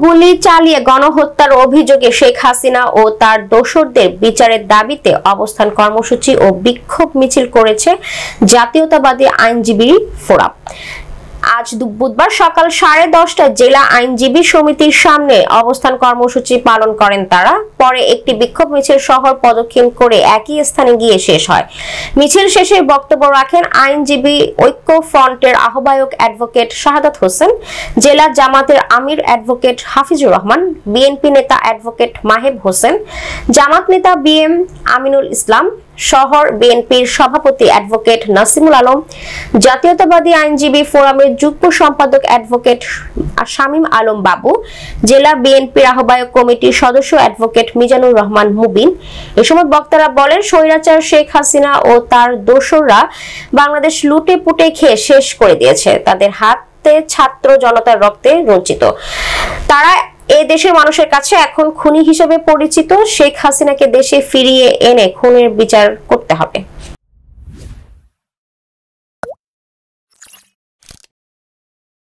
গুলি চালিয়ে গণহত্যার অভিযোগে শেখ হাসিনা ও তার দোসরদের বিচারের দাবিতে অবস্থান কর্মসূচি ও বিক্ষোভ মিছিল করেছে জাতীয়তাবাদী আইনজীবী ফোরাম। আজ বুধবার সকাল 10:30টায় জেলা আইনজীবী সমিতির সামনে অবস্থান কর্মসূচি পালন করেন তারা। পরে একটি বিক্ষোভ মিছিল শহর প্রদক্ষিণ করে একই স্থানে গিয়ে শেষ হয়। মিছিল শেষে বক্তব্য রাখেন আইনজীবী ঐক্য ফ্রন্টের আহ্বায়ক অ্যাডভোকেট শাহাদাত হোসেন, জেলা জামাতের আমির অ্যাডভোকেট হাফিজুর রহমান, বিএনপি নেতা অ্যাডভোকেট মাহেব হোসেন, জামাত নেতা বিএম আমিনুল ইসলাম, শহর বিএনপির সভাপতি অ্যাডভোকেট নাসিমুল আলম, জাতীয়তাবাদী আইনজীবী ফোরামের যুগ্ম সম্পাদক অ্যাডভোকেট শামীম আলম বাবু, জেলা বিএনপির আহ্বায়ক কমিটির সদস্য অ্যাডভোকেট মিজানুর রহমান মুবিন। এ সময় বক্তারা বলেন, স্বৈরাচার শেখ হাসিনা ও তার দোসররা বাংলাদেশ লুটে পুটে খেয়ে শেষ করে দিয়েছে। তাদের হাতে ছাত্র জনতার রক্তে রঞ্জিত। তারা এ দেশের মানুষের কাছে এখন খুনি হিসেবে পরিচিত। শেখ হাসিনাকে দেশে ফিরিয়ে এনে খুনের বিচার করতে হবে।